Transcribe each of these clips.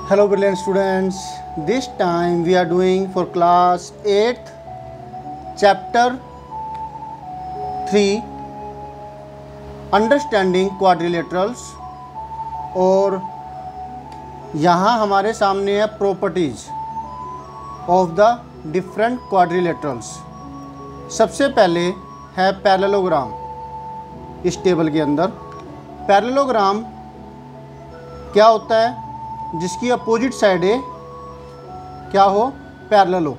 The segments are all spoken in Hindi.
Hello brilliant students, this time we are doing for class 8th chapter 3 understanding quadrilaterals और यहाँ हमारे सामने है properties of the different quadrilaterals. सबसे पहले है पैरेललोग्राम। इस टेबल के अंदर पैरेललोग्राम क्या होता है? जिसकी अपोजिट साइड है क्या हो? पैरेलल हो।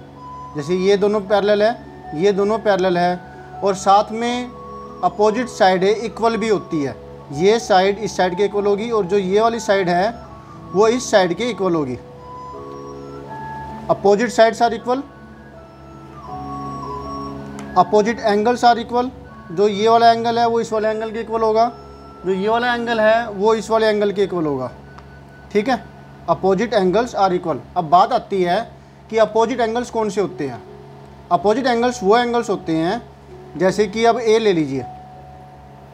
जैसे ये दोनों पैरेलल है, ये दोनों पैरेलल है और साथ में अपोजिट साइड है इक्वल भी होती है। ये साइड इस साइड के इक्वल होगी और जो ये वाली साइड है वो इस साइड के इक्वल होगी। Opposite sides are equal, opposite angles are equal. जो ये वाला एंगल है वो इस वाले एंगल के इक्वल होगा, जो ये वाला एंगल है वो इस वाले एंगल के इक्वल होगा। ठीक है, अपोजिट एंगल्स आर इक्वल। अब बात आती है कि अपोजिट एंगल्स कौन से होते हैं। अपोजिट एंगल्स वो एंगल्स होते हैं, जैसे कि अब ए ले लीजिए।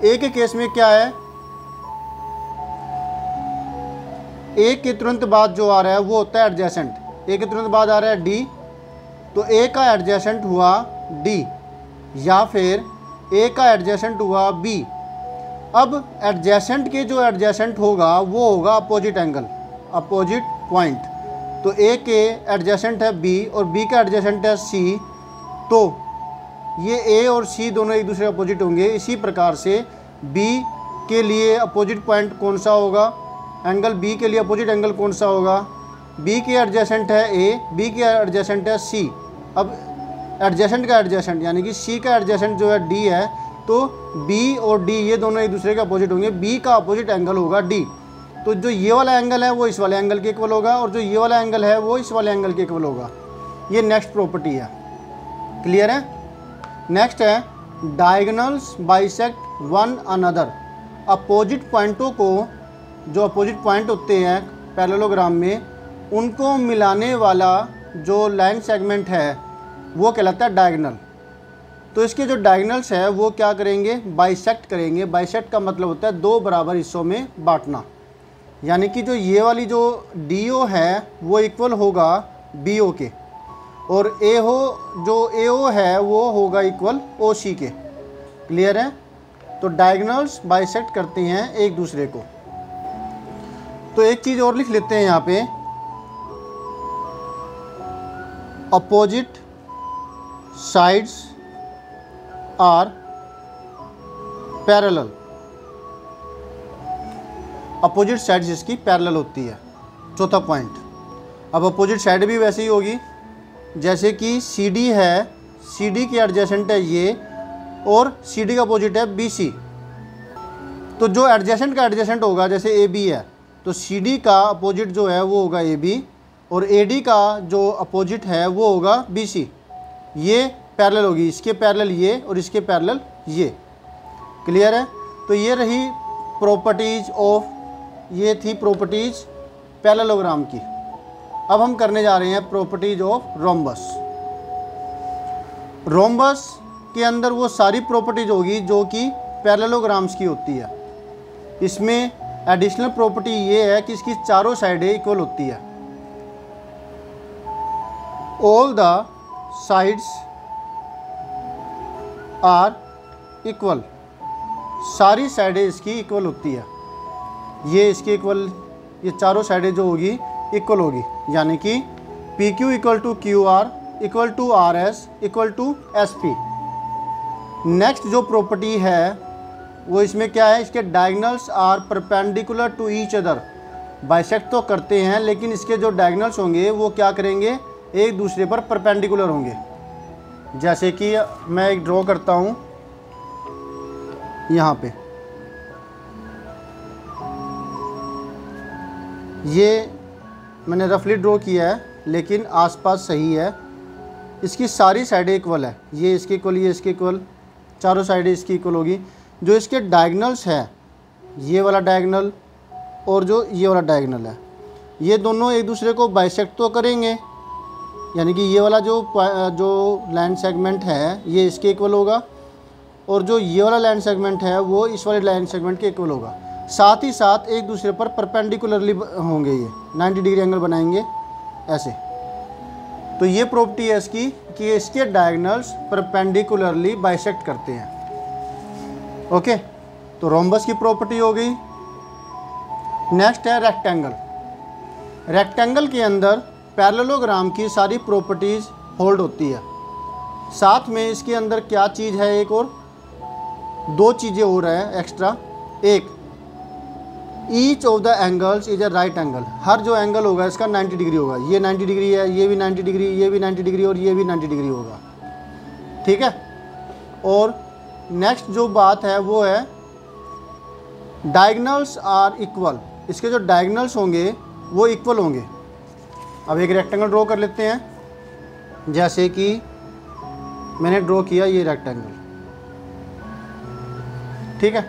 ए के केस में क्या है, ए के तुरंत बाद जो आ रहा है वो होता है एडजेसेंट। ए के तुरंत बाद आ रहा है डी, तो ए का एडजेसेंट हुआ डी या फिर ए का एडजेसेंट हुआ बी। अब एडजेसेंट के जो एडजेसेंट होगा वो होगा अपोजिट एंगल, अपोजिट पॉइंट। तो ए के एडजेसेंट है बी और बी का एडजेसेंट है सी, तो ये ए और सी दोनों एक दूसरे अपोजिट होंगे। इसी प्रकार से बी के लिए अपोजिट पॉइंट कौन सा होगा, एंगल बी के लिए अपोजिट एंगल कौन सा होगा? बी के एडजेसेंट है ए, बी के एडजेसेंट है सी। अब एडजेसेंट का एडजेसेंट यानी कि सी का एडजेसेंट जो है डी है, तो बी और डी ये दोनों एक दूसरे के अपोजिट होंगे। बी का अपोजिट एंगल होगा डी, तो जो ये वाला एंगल है वो इस वाले एंगल के इक्वल होगा और जो ये वाला एंगल है वो इस वाले एंगल के इक्वल होगा। ये नेक्स्ट प्रॉपर्टी है। क्लियर है? नेक्स्ट है diagonals bisect one another. Opposite पॉइंटों को, जो अपोजिट पॉइंट होते हैं पैरेललोग्राम में, उनको मिलाने वाला जो लाइन सेगमेंट है वो कहलाता है डायगोनल। तो इसके जो डायगोनल्स है वो क्या करेंगे? बाइसेक्ट करेंगे। बाइसेक्ट का मतलब होता है दो बराबर हिस्सों में बांटना, यानी कि जो ये वाली जो DO है वो इक्वल होगा BO के और जो AO है वो होगा इक्वल OC के। क्लियर है? तो डायगोनल्स बाइसेक्ट करते हैं एक दूसरे को। तो एक चीज़ और लिख लेते हैं यहाँ पे, opposite sides are parallel. Opposite sides इसकी पैरेलल होती है। चौथा पॉइंट, अब अपोजिट साइड भी वैसे ही होगी, जैसे कि CD है, CD की एडजेसेंट है ये और CD का अपोजिट है BC। तो जो एडजेसेंट का एडजेसेंट होगा, जैसे AB है, तो CD का अपोजिट जो है वो होगा AB और AD का जो अपोजिट है वो होगा BC। ये पैरेलल होगी, इसके पैरेलल ये और इसके पैरेलल ये। क्लियर है? तो ये रही प्रॉपर्टीज ऑफ, ये थी प्रॉपर्टीज पैरेललोग्राम की। अब हम करने जा रहे हैं प्रॉपर्टीज ऑफ रोम्बस। रोम्बस के अंदर वो सारी प्रॉपर्टीज होगी जो कि पैरेललोग्राम्स की होती है। इसमें एडिशनल प्रॉपर्टी ये है कि इसकी चारों साइडें इक्वल होती है। All the sides are equal, सारी साइडें इसकी इक्वल होती है। ये इसकी इक्वल, ये चारों साइडें जो होगी इक्वल होगी, यानी कि PQ equal to QR equal to RS equal to SP। Next जो प्रॉपर्टी है वो इसमें क्या है, इसके diagonals are perpendicular to each other. Bisect तो करते हैं लेकिन इसके जो डायगोनल्स होंगे वो क्या करेंगे, एक दूसरे पर परपेंडिकुलर होंगे। जैसे कि मैं एक ड्रॉ करता हूँ यहाँ पे, ये मैंने रफली ड्रॉ किया है लेकिन आसपास सही है। इसकी सारी साइडें इक्वल है, ये इसके इक्वल, ये इसके इक्वल, चारों साइडें इसकी इक्वल होगी। जो इसके डायगोनल्स है, ये वाला डायगोनल और जो ये वाला डायगोनल है, ये दोनों एक दूसरे को बाइसेक्ट तो करेंगे, यानी कि ये वाला जो लाइन सेगमेंट है ये इसके इक्वल होगा और जो ये वाला लाइन सेगमेंट है वो इस वाले लाइन सेगमेंट के इक्वल होगा। साथ ही साथ एक दूसरे पर परपेंडिकुलरली होंगे, ये 90 डिग्री एंगल बनाएंगे ऐसे। तो ये प्रॉपर्टी है इसकी कि इसके डायगोनल्स परपेंडिकुलरली बाइसेक्ट करते हैं। ओके, तो रोम्बस की प्रॉपर्टी हो गई। नेक्स्ट है रेक्टेंगल। रेक्टेंगल के अंदर पैरेललोग्राम की सारी प्रॉपर्टीज़ होल्ड होती है। साथ में इसके अंदर क्या चीज़ है, एक और दो चीज़ें और है एक्स्ट्रा। एक, each of the angles is a right angle. हर जो एंगल होगा इसका 90 डिग्री होगा। ये 90 डिग्री है, ये भी 90 डिग्री, ये भी 90 डिग्री और ये भी 90 डिग्री होगा। ठीक है। और नेक्स्ट जो बात है वो है डायगोनल्स आर इक्वल। इसके जो डायगोनल्स होंगे वो इक्वल होंगे। अब एक रेक्टेंगल ड्रॉ कर लेते हैं। जैसे कि मैंने ड्रॉ किया ये रेक्टेंगल, ठीक है।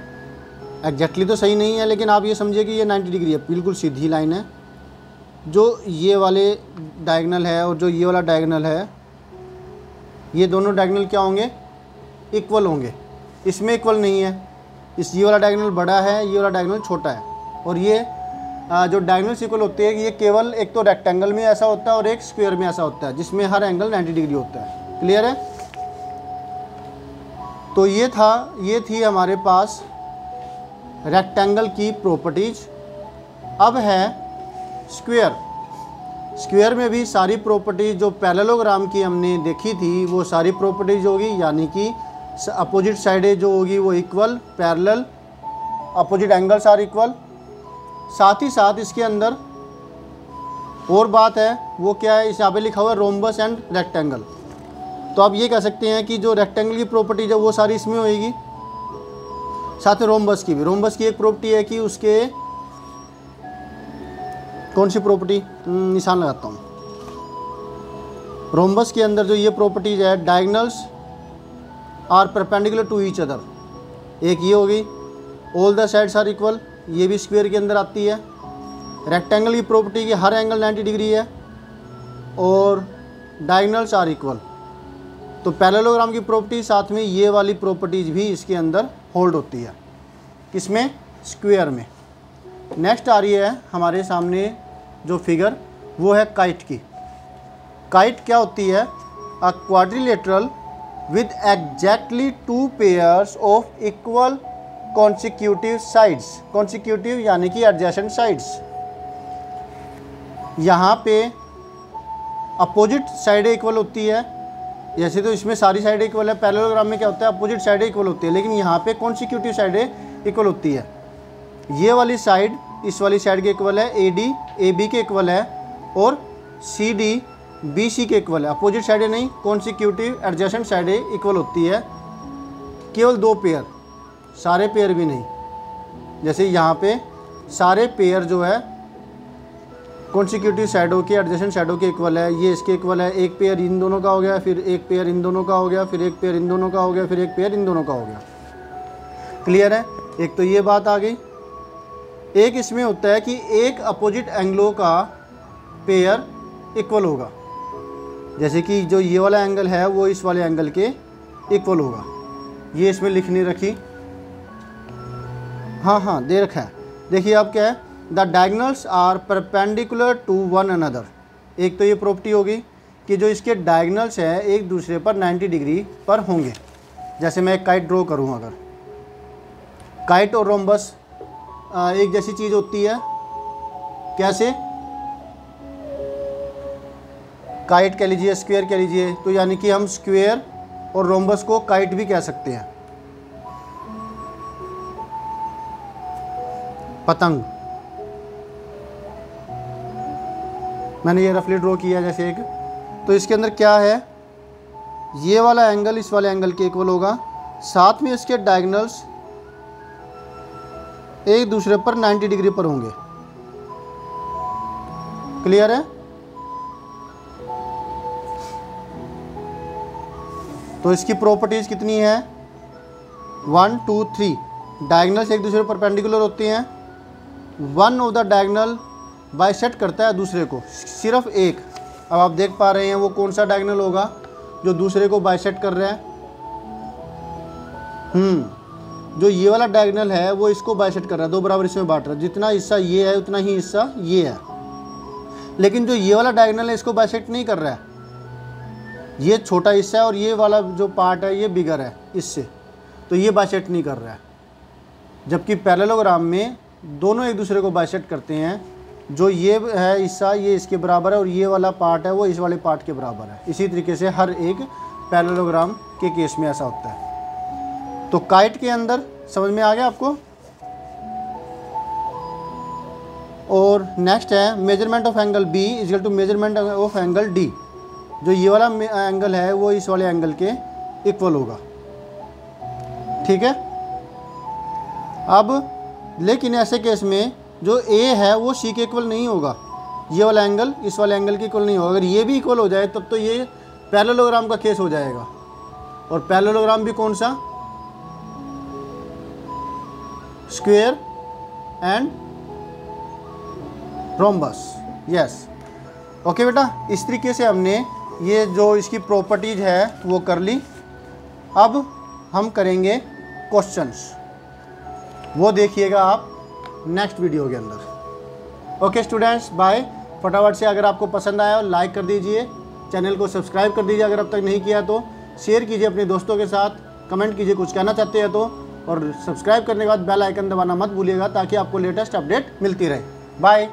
एग्जैक्टली तो सही नहीं है, लेकिन आप ये समझिए कि ये 90 डिग्री है, बिल्कुल सीधी लाइन है। जो ये वाले डायगोनल है और जो ये वाला डायगोनल है, ये दोनों डायगोनल क्या होंगे, इक्वल होंगे। इसमें इक्वल नहीं है, ये वाला डायगोनल बड़ा है, ये वाला डायगोनल छोटा है। और ये जो डायगोनल्स इक्वल होते हैं ये केवल एक तो रेक्टेंगल में ऐसा होता है और एक स्क्वायर में ऐसा होता है, जिसमें हर एंगल 90 डिग्री होता है। क्लियर है। तो ये थी हमारे पास रेक्टेंगल की प्रॉपर्टीज। अब है स्क्वायर। स्क्वायर में भी सारी प्रॉपर्टीज जो पैरेललोग्राम की हमने देखी थी वो सारी प्रॉपर्टीज होगी, यानी कि अपोजिट साइडें जो होगी वो equal, parallel, opposite angles are equal. साथ ही साथ इसके अंदर और बात है वो क्या है, इस यहाँ पे लिखा हुआ है रोम्बस एंड रेक्टेंगल। तो आप ये कह सकते हैं कि जो रेक्टेंगल की प्रॉपर्टीज है वो सारी इसमें होएगी, साथ में रोम्बस की भी। रोम्बस की एक प्रॉपर्टी है कि उसके कौन सी प्रॉपर्टी, निशान लगाता हूँ। रोम्बस के अंदर जो ये प्रॉपर्टीज है, diagonals are perpendicular to each other, एक ये होगी। All the sides are equal, ये भी स्क्वायर के अंदर आती है। रेक्टेंगल की प्रॉपर्टी की हर एंगल 90 डिग्री है और डायगोनल्स आर इक्वल। तो पैरेललोग्राम की प्रॉपर्टी साथ में ये वाली प्रॉपर्टीज भी इसके अंदर होल्ड होती है, किसमें, स्क्वायर में। नेक्स्ट आ रही है हमारे सामने जो फिगर, वो है काइट की। काइट क्या होती है, अ quadrilateral with exactly 2 pairs of equal consecutive sides. Consecutive यानी कि एडजेसेंट साइड्स। यहाँ पे अपोजिट साइडें इक्वल होती है। जैसे तो इसमें सारी साइडें इक्वल है, पैरेललोग्राम में क्या होता है, अपोजिट साइडें इक्वल होती है, लेकिन यहाँ पे कॉन्सिक्यूटिव साइडें इक्वल होती है। ये वाली साइड इस वाली साइड के इक्वल है, AD AB के इक्वल है और CD BC के इक्वल है। अपोजिट साइडें नहीं, कॉन्सिक्यूटिव एडजेसेंट साइडें इक्वल होती है। केवल 2 पेयर, सारे पेयर भी नहीं। जैसे यहाँ पे सारे पेयर जो है कॉन्सिक्यूटिव साइडों के एडजेसेंट साइडों के इक्वल है, ये इसके इक्वल है। एक पेयर इन दोनों का हो गया, फिर एक पेयर इन दोनों का हो गया, फिर एक पेयर इन दोनों का हो गया, फिर एक पेयर इन दोनों का हो गया। क्लियर है। एक तो ये बात आ गई। एक इसमें होता है कि एक अपोजिट एंगलों का पेयर इक्वल होगा। जैसे कि जो ये वाला एंगल है वो इस वाले एंगल के इक्वल होगा। ये इसमें लिखनी रखी, हाँ दे रखा है। देखिए आप क्या है, the diagonals are perpendicular to one another. एक तो ये प्रॉपर्टी होगी कि जो इसके डायगोनल्स हैं एक दूसरे पर 90 डिग्री पर होंगे। जैसे मैं एक काइट ड्रॉ करूँ, अगर काइट और रोम्बस एक जैसी चीज़ होती है, कैसे, काइट कह लीजिए, स्क्वायर कह लीजिए, तो यानी कि हम स्क्वायर और रोम्बस को काइट भी कह सकते हैं। पतंग, मैंने ये रफली ड्रॉ किया जैसे एक। तो इसके अंदर क्या है, ये वाला एंगल इस वाले एंगल के इक्वल होगा, साथ में इसके डायगोनल्स एक दूसरे पर 90 डिग्री पर होंगे। क्लियर है। तो इसकी प्रॉपर्टीज कितनी है, 1 2 3। डायगोनल्स एक दूसरे पर परपेंडिकुलर होते हैं। One of the diagonal bisect करता है दूसरे को, सिर्फ एक। अब आप देख पा रहे हैं वो कौन सा डायगोनल होगा जो दूसरे को बाइसेक्ट कर रहा है। जो ये वाला डायगोनल है वो इसको बाइसेक्ट कर रहा है, दो बराबर इसमें बांट रहा है, जितना हिस्सा ये है उतना ही हिस्सा ये है। लेकिन जो ये वाला डायगोनल है इसको बाइसेक्ट नहीं कर रहा है, ये छोटा हिस्सा है और ये वाला जो पार्ट है ये बिगर है इससे, तो ये बाइसेक्ट नहीं कर रहा है। जबकि पैरेललोग्राम में दोनों एक दूसरे को बाइसेक्ट करते हैं, जो ये है हिस्सा ये इसके बराबर है और ये वाला पार्ट है वो इस वाले पार्ट के बराबर है। इसी तरीके से हर एक पैरेललोग्राम के केस में ऐसा होता है। तो काइट के अंदर समझ में आ गया आपको। और नेक्स्ट है measurement of angle B equal to measurement of angle D. जो ये वाला एंगल है वो इस वाले एंगल के इक्वल होगा, ठीक है। अब लेकिन ऐसे केस में जो ए है वो सी के इक्वल नहीं होगा, ये वाला एंगल इस वाले एंगल के इक्वल नहीं होगा। अगर ये भी इक्वल हो जाए तब तो ये पैरेललोग्राम का केस हो जाएगा। और पैरेललोग्राम भी कौन सा, square and rhombus, yes. Okay बेटा, इस तरीके से हमने ये जो इसकी प्रॉपर्टीज है वो कर ली। अब हम करेंगे क्वेश्चंस, वो देखिएगा आप नेक्स्ट वीडियो के अंदर। Okay students, bye. फटाफट से अगर आपको पसंद आया लाइक कर दीजिए, चैनल को सब्सक्राइब कर दीजिए अगर अब तक नहीं किया तो, शेयर कीजिए अपने दोस्तों के साथ, कमेंट कीजिए कुछ कहना चाहते हैं तो, और सब्सक्राइब करने के बाद बेल आइकन दबाना मत भूलिएगा ताकि आपको लेटेस्ट अपडेट मिलती रहे। बाय।